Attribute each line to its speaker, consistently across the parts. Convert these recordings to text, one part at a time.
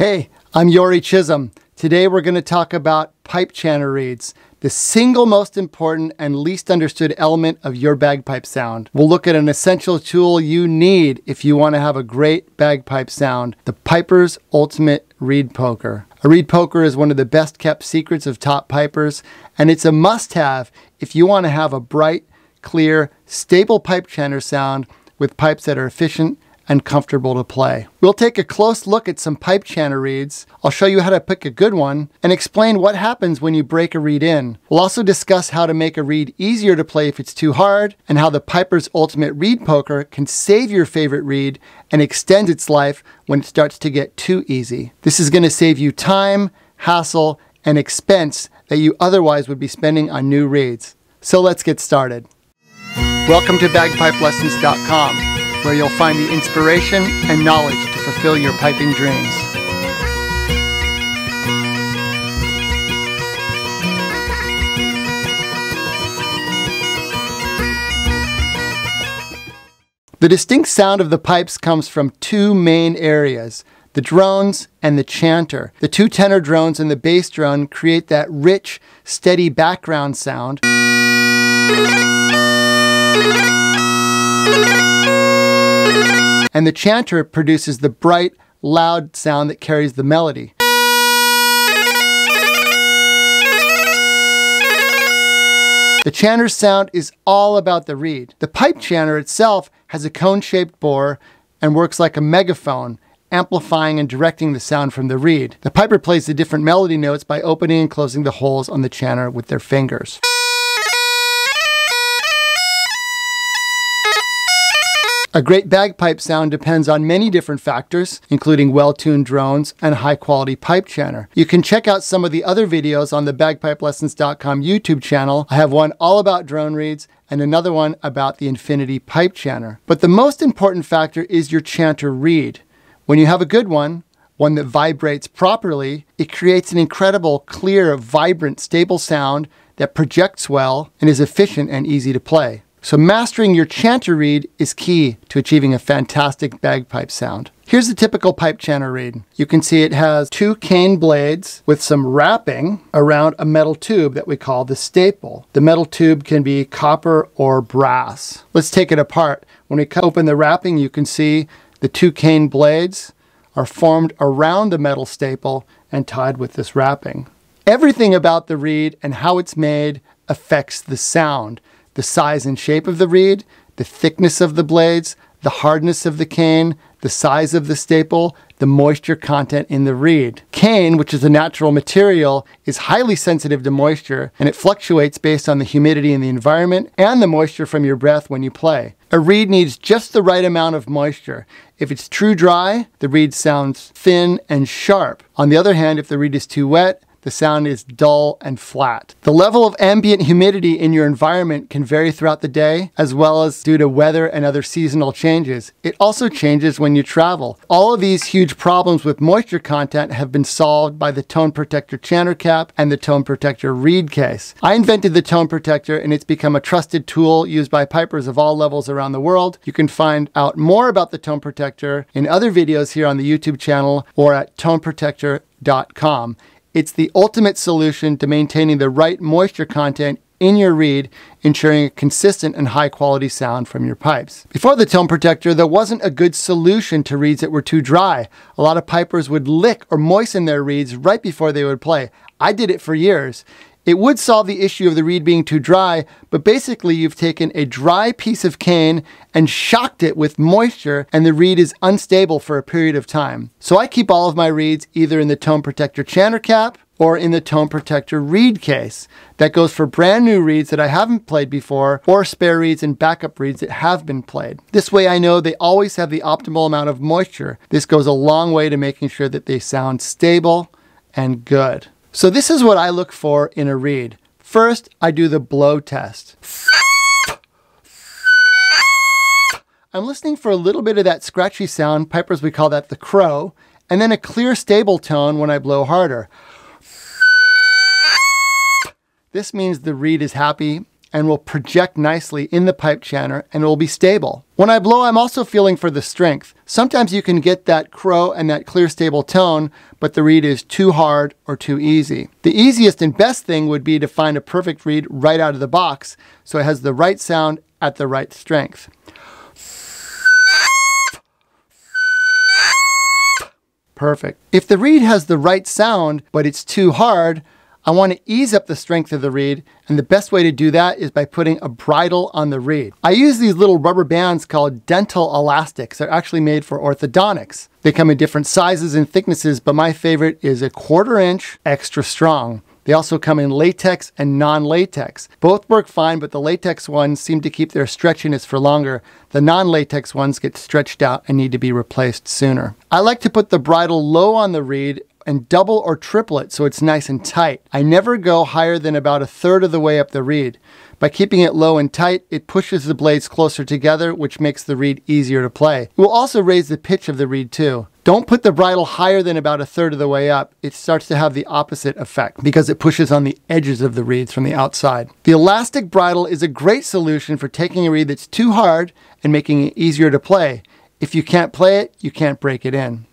Speaker 1: Hey, I'm Yori Chisholm. Today we're going to talk about pipe chanter reeds, the single most important and least understood element of your bagpipe sound. We'll look at an essential tool you need if you want to have a great bagpipe sound, the piper's ultimate reed poker. A reed poker is one of the best kept secrets of top pipers, and it's a must-have if you want to have a bright, clear, stable pipe chanter sound with pipes that are efficient and comfortable to play. We'll take a close look at some pipe chanter reeds. I'll show you how to pick a good one and explain what happens when you break a reed in. We'll also discuss how to make a reed easier to play if it's too hard, and how the piper's ultimate reed poker can save your favorite reed and extend its life when it starts to get too easy. This is going to save you time, hassle, and expense that you otherwise would be spending on new reeds. So let's get started. Welcome to bagpipelessons.com, where you'll find the inspiration and knowledge to fulfill your piping dreams. The distinct sound of the pipes comes from two main areas, the drones and the chanter. The two tenor drones and the bass drone create that rich, steady background sound. And the chanter produces the bright, loud sound that carries the melody. The chanter's sound is all about the reed. The pipe chanter itself has a cone-shaped bore and works like a megaphone, amplifying and directing the sound from the reed. The piper plays the different melody notes by opening and closing the holes on the chanter with their fingers. A great bagpipe sound depends on many different factors, including well-tuned drones and high-quality pipe chanter. You can check out some of the other videos on the bagpipelessons.com YouTube channel. I have one all about drone reeds and another one about the Infinity pipe chanter. But the most important factor is your chanter reed. When you have a good one that vibrates properly, it creates an incredible, clear, vibrant, stable sound that projects well and is efficient and easy to play. So mastering your chanter reed is key to achieving a fantastic bagpipe sound. Here's a typical pipe chanter reed. You can see it has two cane blades with some wrapping around a metal tube that we call the staple. The metal tube can be copper or brass. Let's take it apart. When we open the wrapping, you can see the two cane blades are formed around the metal staple and tied with this wrapping. Everything about the reed and how it's made affects the sound. The size and shape of the reed, the thickness of the blades, the hardness of the cane, the size of the staple, the moisture content in the reed. Cane, which is a natural material, is highly sensitive to moisture, and it fluctuates based on the humidity in the environment and the moisture from your breath when you play. A reed needs just the right amount of moisture. If it's too dry, the reed sounds thin and sharp. On the other hand, if the reed is too wet, the sound is dull and flat. The level of ambient humidity in your environment can vary throughout the day, as well as due to weather and other seasonal changes. It also changes when you travel. All of these huge problems with moisture content have been solved by the Tone Protector chanter cap and the Tone Protector reed case. I invented the Tone Protector, and it's become a trusted tool used by pipers of all levels around the world. You can find out more about the Tone Protector in other videos here on the YouTube channel or at toneprotector.com. It's the ultimate solution to maintaining the right moisture content in your reed, ensuring a consistent and high quality sound from your pipes. Before the Tone Protector, there wasn't a good solution to reeds that were too dry. A lot of pipers would lick or moisten their reeds right before they would play. I did it for years. It would solve the issue of the reed being too dry, but basically you've taken a dry piece of cane and shocked it with moisture, and the reed is unstable for a period of time. So I keep all of my reeds either in the Tone Protector chanter cap or in the Tone Protector reed case. That goes for brand new reeds that I haven't played before, or spare reeds and backup reeds that have been played. This way I know they always have the optimal amount of moisture. This goes a long way to making sure that they sound stable and good. So this is what I look for in a reed. First, I do the blow test. I'm listening for a little bit of that scratchy sound, pipers we call that the crow, and then a clear stable tone when I blow harder. This means the reed is happy and will project nicely in the pipe chanter and will be stable. When I blow, I'm also feeling for the strength. Sometimes you can get that crow and that clear stable tone, but the reed is too hard or too easy. The easiest and best thing would be to find a perfect reed right out of the box, so it has the right sound at the right strength. Perfect. If the reed has the right sound, but it's too hard, I want to ease up the strength of the reed, and the best way to do that is by putting a bridle on the reed. I use these little rubber bands called dental elastics. They're actually made for orthodontics. They come in different sizes and thicknesses, but my favorite is 1/4 inch extra strong. They also come in latex and non-latex. Both work fine, but the latex ones seem to keep their stretchiness for longer. The non-latex ones get stretched out and need to be replaced sooner. I like to put the bridle low on the reed and double or triple it so it's nice and tight. I never go higher than about 1/3 of the way up the reed. By keeping it low and tight, it pushes the blades closer together, which makes the reed easier to play. It will also raise the pitch of the reed too. Don't put the bridle higher than about 1/3 of the way up. It starts to have the opposite effect because it pushes on the edges of the reeds from the outside. The elastic bridle is a great solution for taking a reed that's too hard and making it easier to play. If you can't play it, you can't break it in.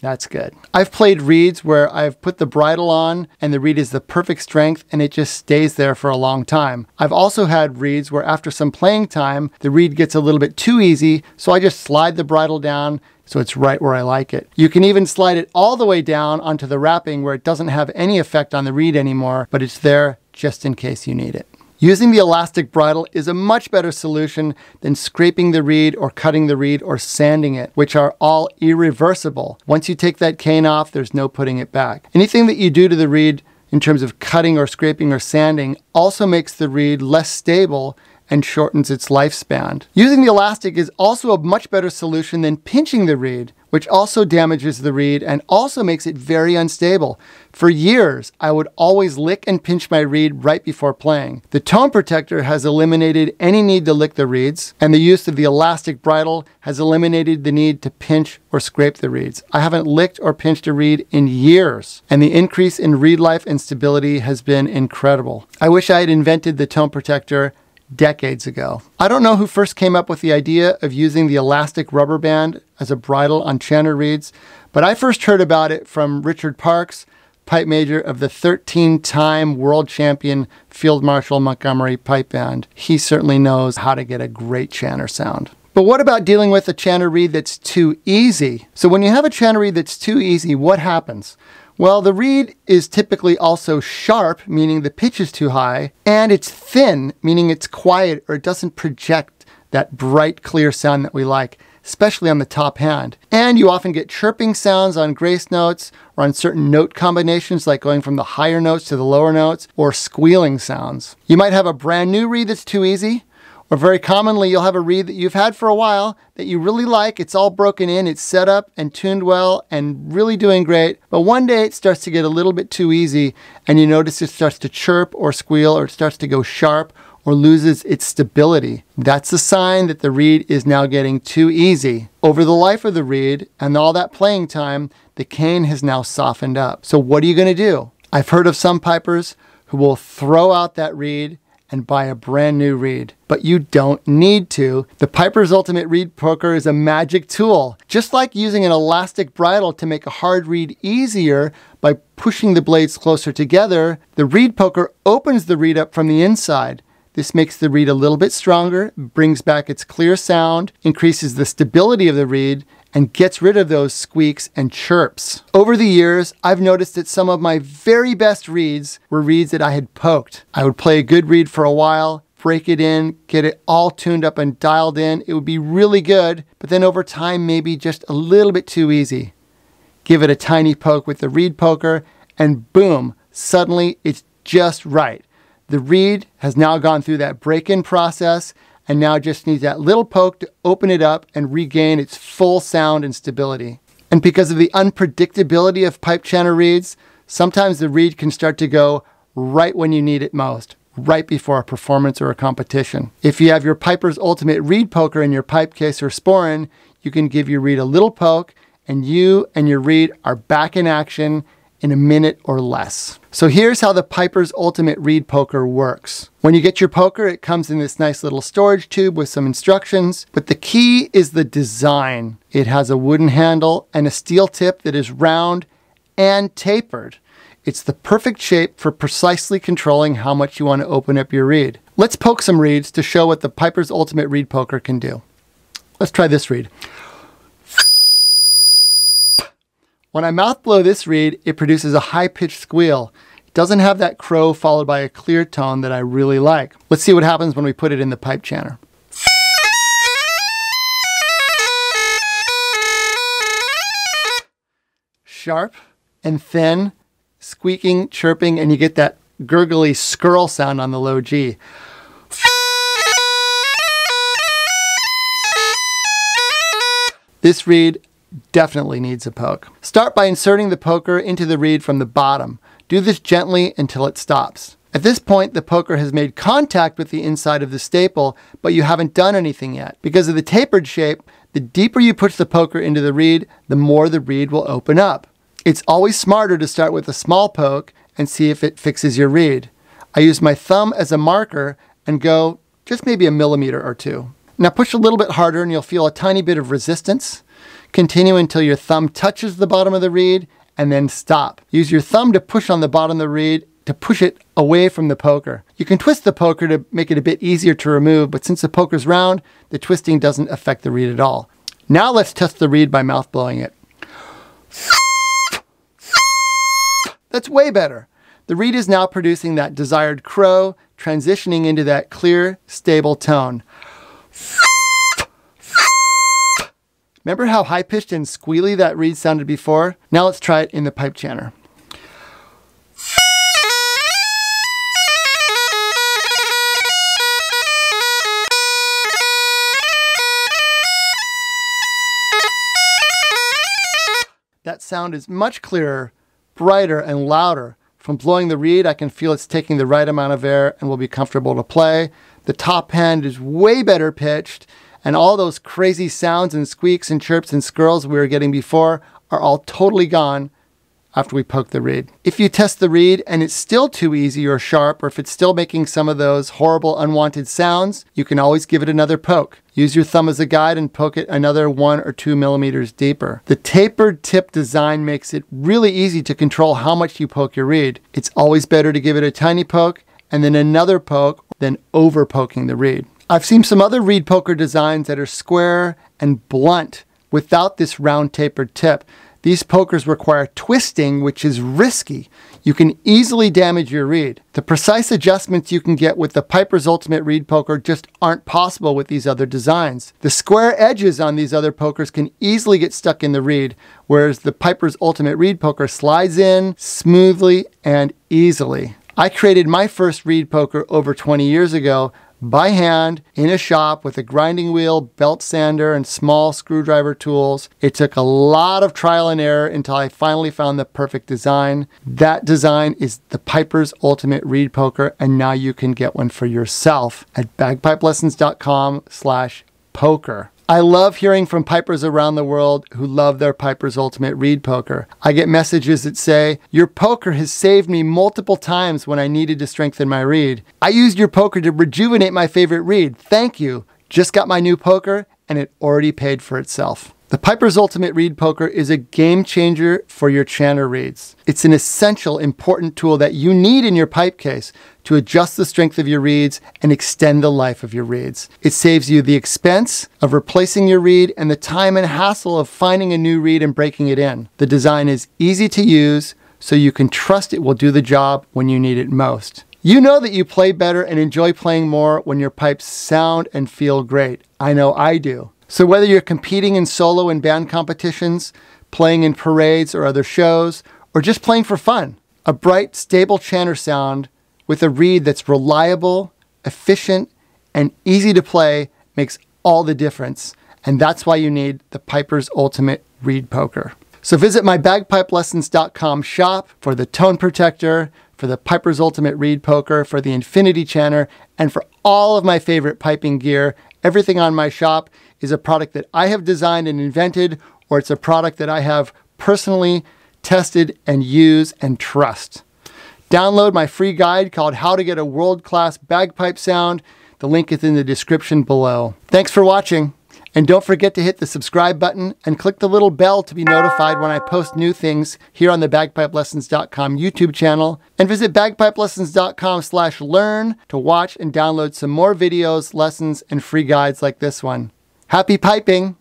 Speaker 1: That's good. I've played reeds where I've put the bridle on and the reed is the perfect strength and it just stays there for a long time. I've also had reeds where after some playing time, the reed gets a little bit too easy, so I just slide the bridle down so it's right where I like it. You can even slide it all the way down onto the wrapping where it doesn't have any effect on the reed anymore, but it's there just in case you need it. Using the elastic bridle is a much better solution than scraping the reed or cutting the reed or sanding it, which are all irreversible. Once you take that cane off, there's no putting it back. Anything that you do to the reed in terms of cutting or scraping or sanding also makes the reed less stable and shortens its lifespan. Using the elastic is also a much better solution than pinching the reed, which also damages the reed and also makes it very unstable. For years, I would always lick and pinch my reed right before playing. The tone protector has eliminated any need to lick the reeds, and the use of the elastic bridle has eliminated the need to pinch or scrape the reeds. I haven't licked or pinched a reed in years, and the increase in reed life and stability has been incredible. I wish I had invented the tone protector decades ago. I don't know who first came up with the idea of using the elastic rubber band as a bridle on Chanter reeds, but I first heard about it from Richard Parks, pipe major of the 13-time world champion Field Marshal Montgomery pipe band. He certainly knows how to get a great Chanter sound. But what about dealing with a Chanter reed that's too easy? So when you have a Chanter reed that's too easy, what happens? Well, the reed is typically also sharp, meaning the pitch is too high, and it's thin, meaning it's quiet or it doesn't project that bright, clear sound that we like, especially on the top hand. And you often get chirping sounds on grace notes or on certain note combinations like going from the higher notes to the lower notes, or squealing sounds. You might have a brand new reed that's too easy, or very commonly you'll have a reed that you've had for a while that you really like. It's all broken in, it's set up and tuned well and really doing great. But one day it starts to get a little bit too easy and you notice it starts to chirp or squeal or it starts to go sharp or loses its stability. That's a sign that the reed is now getting too easy. Over the life of the reed and all that playing time, the cane has now softened up. So what are you going to do? I've heard of some pipers who will throw out that reed and buy a brand new reed. But you don't need to. The Piper's Ultimate Reed Poker is a magic tool. Just like using an elastic bridle to make a hard reed easier by pushing the blades closer together, the reed poker opens the reed up from the inside. This makes the reed a little bit stronger, brings back its clear sound, increases the stability of the reed, and gets rid of those squeaks and chirps. Over the years, I've noticed that some of my very best reeds were reeds that I had poked. I would play a good reed for a while, break it in, get it all tuned up and dialed in. It would be really good, but then over time, maybe just a little bit too easy. Give it a tiny poke with the reed poker, and boom, suddenly it's just right. The reed has now gone through that break-in process and now just needs that little poke to open it up and regain its full sound and stability. And because of the unpredictability of pipe Chanter reeds, sometimes the reed can start to go right when you need it most, right before a performance or a competition. If you have your Piper's Ultimate Reed Poker in your pipe case or sporran, you can give your reed a little poke and you and your reed are back in action in a minute or less. So here's how the Piper's Ultimate Reed Poker works. When you get your poker, it comes in this nice little storage tube with some instructions, but the key is the design. It has a wooden handle and a steel tip that is round and tapered. It's the perfect shape for precisely controlling how much you want to open up your reed. Let's poke some reeds to show what the Piper's Ultimate Reed Poker can do. Let's try this reed. When I mouth blow this reed, it produces a high-pitched squeal. It doesn't have that crow followed by a clear tone that I really like. Let's see what happens when we put it in the pipe chanter. Sharp and thin, squeaking, chirping, and you get that gurgly skirl sound on the low G. This reed definitely needs a poke. Start by inserting the poker into the reed from the bottom. Do this gently until it stops. At this point, the poker has made contact with the inside of the staple, but you haven't done anything yet. Because of the tapered shape, the deeper you push the poker into the reed, the more the reed will open up. It's always smarter to start with a small poke and see if it fixes your reed. I use my thumb as a marker and go just maybe a millimeter or two. Now push a little bit harder and you'll feel a tiny bit of resistance. Continue until your thumb touches the bottom of the reed and then stop. Use your thumb to push on the bottom of the reed to push it away from the poker. You can twist the poker to make it a bit easier to remove, but since the poker's round, the twisting doesn't affect the reed at all. Now let's test the reed by mouth blowing it. That's way better. The reed is now producing that desired crow, transitioning into that clear, stable tone. Remember how high-pitched and squealy that reed sounded before? Now let's try it in the pipe chanter. That sound is much clearer, brighter, and louder. From blowing the reed, I can feel it's taking the right amount of air and will be comfortable to play. The top end is way better pitched, and all those crazy sounds and squeaks and chirps and skirls we were getting before are all totally gone after we poke the reed. If you test the reed and it's still too easy or sharp, or if it's still making some of those horrible unwanted sounds, you can always give it another poke. Use your thumb as a guide and poke it another 1 or 2 millimeters deeper. The tapered tip design makes it really easy to control how much you poke your reed. It's always better to give it a tiny poke and then another poke than over poking the reed. I've seen some other reed poker designs that are square and blunt without this round tapered tip. These pokers require twisting, which is risky. You can easily damage your reed. The precise adjustments you can get with the Piper's Ultimate Reed Poker just aren't possible with these other designs. The square edges on these other pokers can easily get stuck in the reed, whereas the Piper's Ultimate Reed Poker slides in smoothly and easily. I created my first reed poker over 20 years ago by hand in a shop with a grinding wheel, belt sander, and small screwdriver tools. It took a lot of trial and error until I finally found the perfect design. That design is the Piper's Ultimate Reed Poker, and now you can get one for yourself at bagpipelessons.com/poker. I love hearing from pipers around the world who love their Piper's Ultimate Reed Poker. I get messages that say, "Your poker has saved me multiple times when I needed to strengthen my reed. I used your poker to rejuvenate my favorite reed. Thank you. Just got my new poker and it already paid for itself." The Piper's Ultimate Reed Poker is a game changer for your chanter reeds. It's an essential, important tool that you need in your pipe case to adjust the strength of your reeds and extend the life of your reeds. It saves you the expense of replacing your reed and the time and hassle of finding a new reed and breaking it in. The design is easy to use, so you can trust it will do the job when you need it most. You know that you play better and enjoy playing more when your pipes sound and feel great. I know I do. So whether you're competing in solo and band competitions, playing in parades or other shows, or just playing for fun, a bright, stable chanter sound with a reed that's reliable, efficient, and easy to play makes all the difference. And that's why you need the Piper's Ultimate Reed Poker. So visit my bagpipelessons.com shop for the tone protector, for the Piper's Ultimate Reed Poker, for the Infinity Chanter, and for all of my favorite piping gear. Everything on my shop is a product that I have designed and invented, or it's a product that I have personally tested, and use and trust. Download my free guide called How to Get a World-Class Bagpipe Sound. The link is in the description below. Thanks for watching, and don't forget to hit the subscribe button and click the little bell to be notified when I post new things here on the BagpipeLessons.com YouTube channel, and visit BagpipeLessons.com/learn to watch and download some more videos, lessons, and free guides like this one. Happy piping!